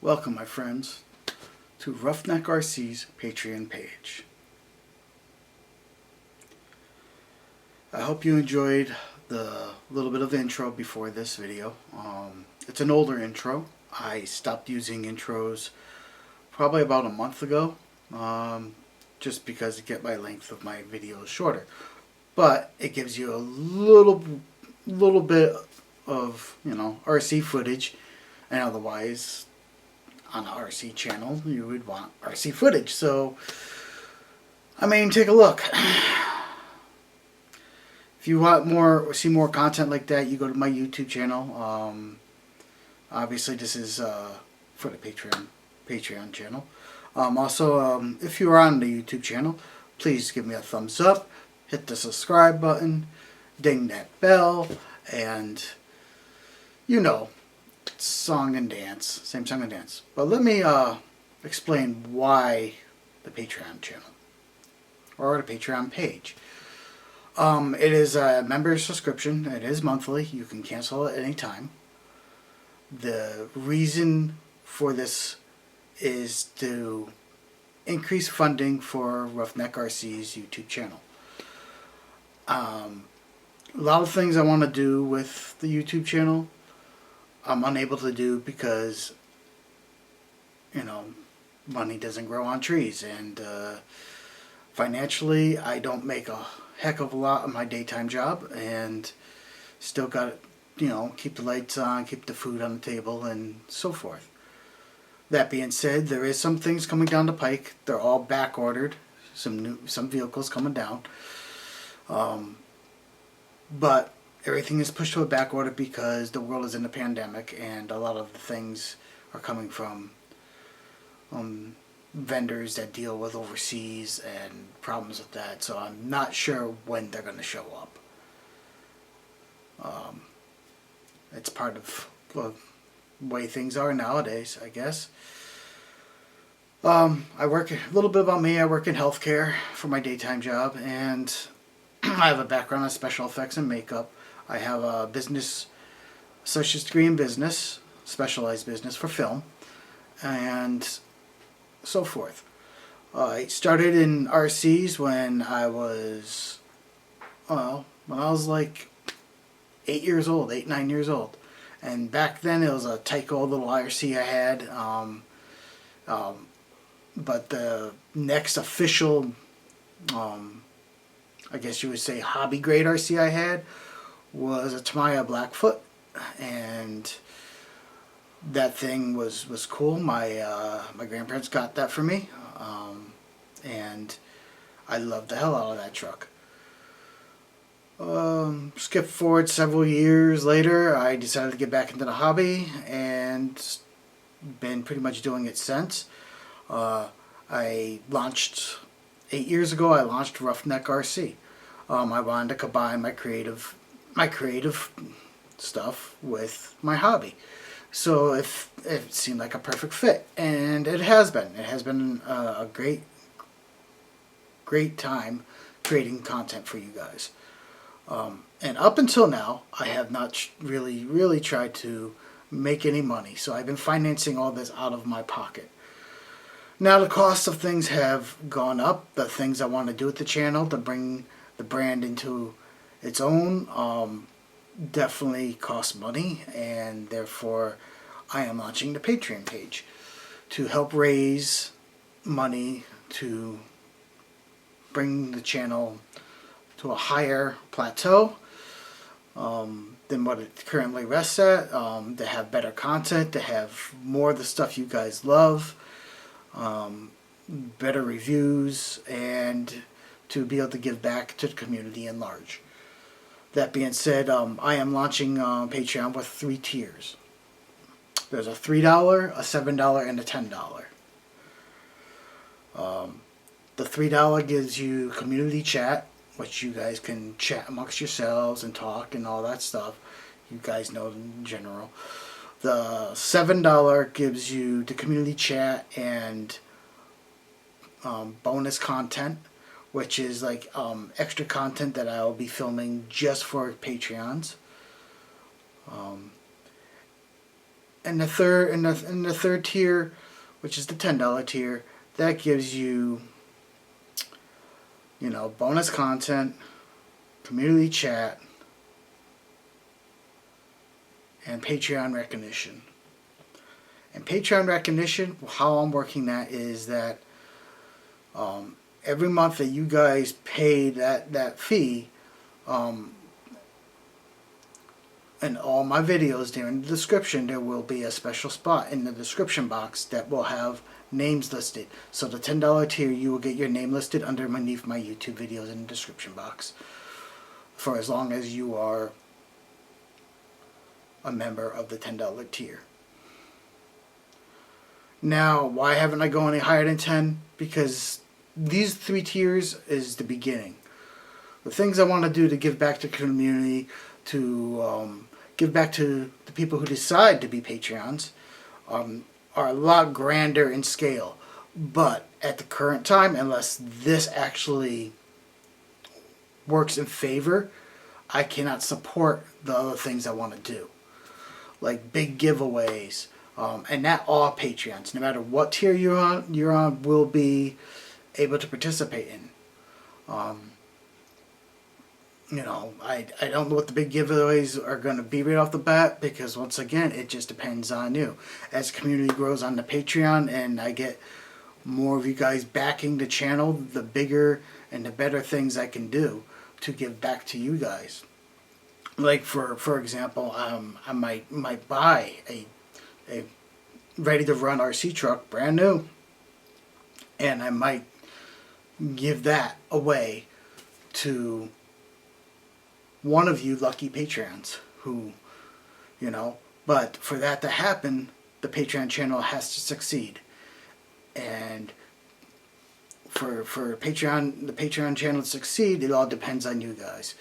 Welcome, my friends, to Roughneck RC's Patreon page. I hope you enjoyed the little bit of intro before this video. It's an older intro. I stopped using intros probably about a month ago, just because to get my length of my videos shorter. But it gives you a little bit of, RC footage, and otherwise on an RC channel you would want RC footage. So take a look. If you want see more content like that, you go to my YouTube channel. Obviously this is for the Patreon channel. Also, if you are on the YouTube channel, please give me a thumbs up, hit the subscribe button, ding that bell, and song and dance, same song and dance. But let me explain why the Patreon channel or the Patreon page. It is a member subscription. It is monthly. You can cancel at any time. The reason for this is to increase funding for Roughneck RC's YouTube channel. A lot of things I want to do with the YouTube channel I'm unable to do because money doesn't grow on trees, and financially I don't make a heck of a lot of my daytime job, and still got to keep the lights on, keep the food on the table, and so forth. That being said, there is some things coming down the pike. They're all back ordered. Some vehicles coming down, but everything is pushed to a back order because the world is in a pandemic, and a lot of the things are coming from vendors that deal with overseas and problems with that. So I'm not sure when they're going to show up. It's part of the way things are nowadays, I guess. I work a little bit about me. I work in healthcare for my daytime job, and I have a background in special effects and makeup. I have a business associate's degree in business, specialized business for film, and so forth. I started in RCs when I was like 8 years old, 9 years old. And back then it was a Tyco little RC I had. But the next official, I guess you would say, hobby grade RC I had was a Tamiya Blackfoot, and that thing was cool. My grandparents got that for me, and I loved the hell out of that truck. Skip forward several years later, I decided to get back into the hobby, and been pretty much doing it since. I launched 8 years ago. I launched Roughneck RC. I wanted to combine my creative stuff with my hobby, so if it seemed like a perfect fit, and it has been. It has been a great time creating content for you guys. And up until now, I have not really tried to make any money, so I've been financing all this out of my pocket. Now the cost of things have gone up. The things I want to do with the channel to bring the brand into its own definitely cost money, and therefore I am launching the Patreon page to help raise money to bring the channel to a higher plateau than what it currently rests at, to have better content, to have more of the stuff you guys love, better reviews, and to be able to give back to the community in large. That being said, I am launching Patreon with 3 tiers. There's a $3, a $7, and a $10. The $3 gives you community chat, which you guys can chat amongst yourselves and talk and all that stuff. You guys know in general. The $7 gives you the community chat and bonus content, which is like extra content that I'll be filming just for Patreons. And in the third tier, which is the $10 tier, that gives you, you know, bonus content, community chat, and Patreon recognition. And Patreon recognition, how I'm working that is that every month that you guys pay that fee, in all my videos there in the description, there will be a special spot in the description box that will have names listed. So the $10 tier, you will get your name listed underneath my YouTube videos in the description box for as long as you are a member of the $10 tier. Now, why haven't I gone any higher than 10? Because these 3 tiers is the beginning. The things I want to do to give back to the community, to give back to the people who decide to be Patreons, are a lot grander in scale. But at the current time, unless this actually works in favor, I cannot support the other things I want to do. Like big giveaways, and not all Patreons, no matter what tier you're on will be able to participate in. You know, I don't know what the big giveaways are going to be right off the bat, because once again, it just depends on you. As the community grows on the Patreon and I get more of you guys backing the channel, the bigger and the better things I can do to give back to you guys. Like for example, I might buy a ready to run RC truck, brand new, and I might give that away to one of you lucky Patreons who, you know, but for that to happen, the Patreon channel has to succeed. And for the Patreon channel to succeed, it all depends on you guys.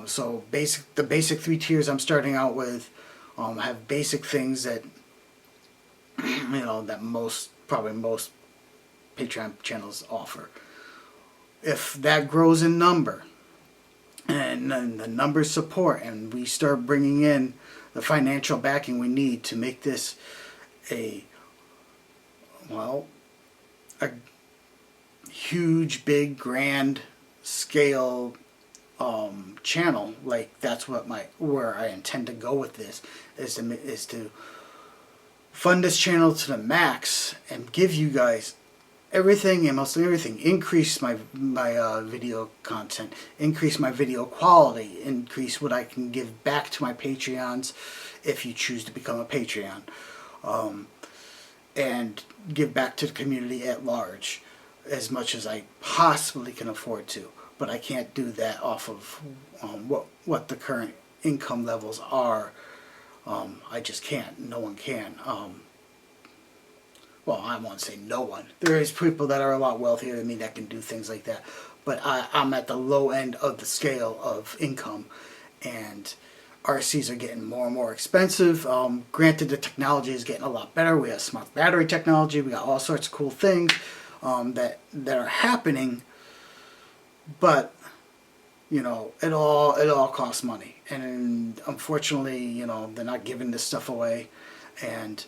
So the basic 3 tiers I'm starting out with have basic things that, you know, that probably most Patreon channels offer. If that grows in number, and the numbers support, and we start bringing in the financial backing we need to make this a huge, big, grand scale channel, like that's where I intend to go with this, is to fund this channel to the max and give you guys everything, and mostly everything, increase my video content, increase my video quality, increase what I can give back to my Patreons if you choose to become a Patreon, and give back to the community at large as much as I possibly can afford to. But I can't do that off of what the current income levels are. I just can't. No one can. Well, I won't say no one. There is people that are a lot wealthier than me that can do things like that. But I'm at the low end of the scale of income. And RCs are getting more and more expensive. Granted, the technology is getting a lot better. We have smart battery technology. We got all sorts of cool things that are happening. But, you know, it all costs money. And unfortunately, you know, they're not giving this stuff away. And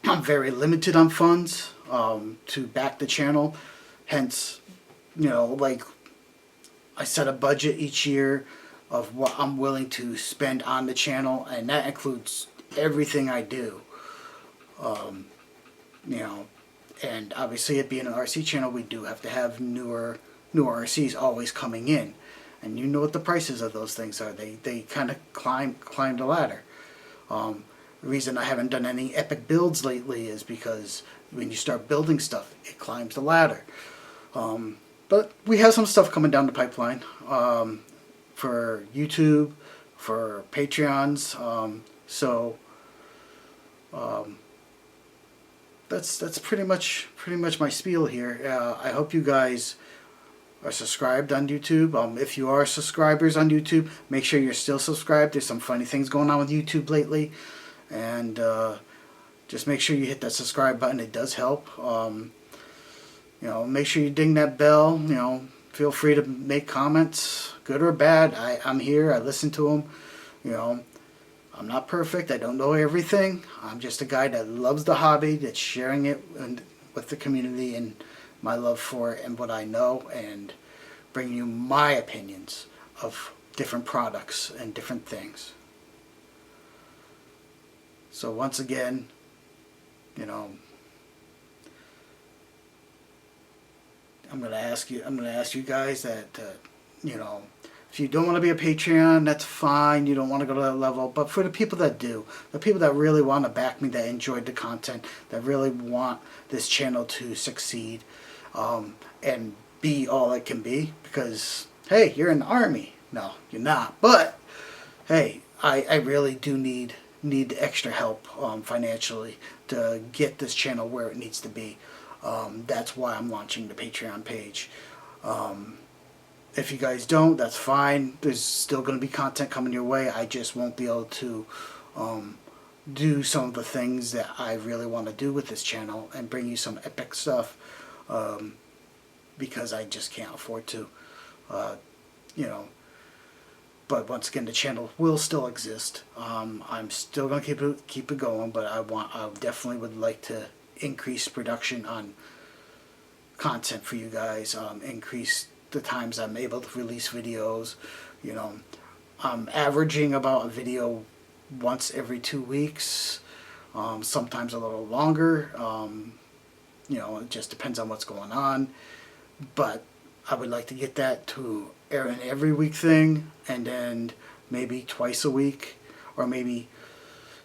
I'm very limited on funds to back the channel. Hence, you know, like I set a budget each year of what I'm willing to spend on the channel, and that includes everything I do. You know, and obviously it being an RC channel, we do have to have newer RCs always coming in. And you know what the prices of those things are. They kind of climb the ladder. The reason I haven't done any epic builds lately is because when you start building stuff, it climbs the ladder. But we have some stuff coming down the pipeline for YouTube, for Patreons. So that's pretty much my spiel here. I hope you guys are subscribed on YouTube. If you are subscribers on YouTube, make sure you're still subscribed. There's some funny things going on with YouTube lately. And just make sure you hit that subscribe button. It does help. You know, make sure you ding that bell. You know, feel free to make comments, good or bad. I'm here. I listen to them. You know, I'm not perfect. I don't know everything. I'm just a guy that loves the hobby, that's sharing it with the community and my love for it and what I know, and bringing you my opinions of different products and different things. So once again, you know, I'm gonna ask you guys that, you know, if you don't want to be a Patreon, that's fine. You don't want to go to that level. But for the people that do, the people that really want to back me, that enjoyed the content, that really want this channel to succeed, and be all it can be, because, hey, you're in the army. No, you're not. But, hey, I really do need extra help financially to get this channel where it needs to be. That's why I'm launching the Patreon page. If you guys don't, that's fine. There's still going to be content coming your way. I just won't be able to do some of the things that I really want to do with this channel and bring you some epic stuff, because I just can't afford to. You know, but once again, the channel will still exist. I'm still going to keep it going, but I definitely would like to increase production on content for you guys, increase the times I'm able to release videos. You know, I'm averaging about a video once every 2 weeks, sometimes a little longer. You know, it just depends on what's going on, but I would like to get that to an every week thing, and then maybe twice a week, or maybe,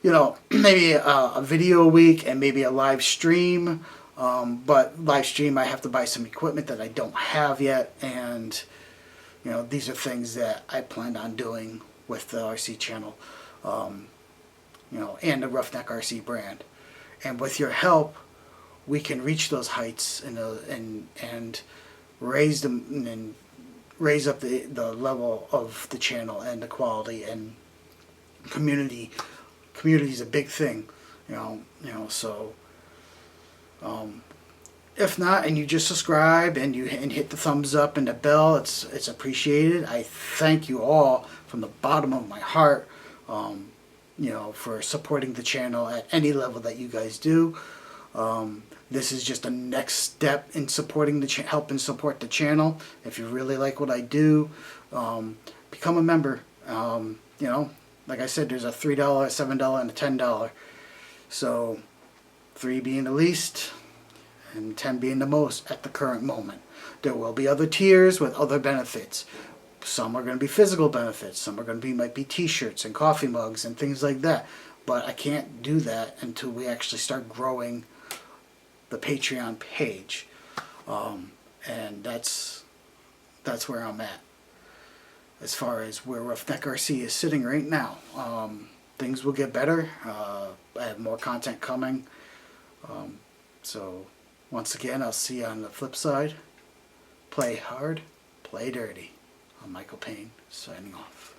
you know, maybe a video a week and maybe a live stream. But live stream, I have to buy some equipment that I don't have yet, and you know, these are things that I planned on doing with the RC channel, you know, and the Roughneck RC brand. And with your help, we can reach those heights and raise them and raise up the level of the channel and the quality and community. Community is a big thing, you know. So. If not, and you just subscribe and hit the thumbs up and the bell, it's appreciated. I thank you all from the bottom of my heart, you know, for supporting the channel at any level that you guys do. This is just a next step in supporting helping support the channel. If you really like what I do, become a member. You know, like I said, there's a $3, $7, and a $10. So 3 being the least and 10 being the most at the current moment. There will be other tiers with other benefits. Some are going to be physical benefits. Some are going to be, might be t-shirts and coffee mugs and things like that. But I can't do that until we actually start growing the Patreon page. And that's where I'm at. As far as where Roughneck RC is sitting right now. Things will get better. I have more content coming. So, once again, I'll see you on the flip side. Play hard, play dirty. I'm Michael Payne, signing off.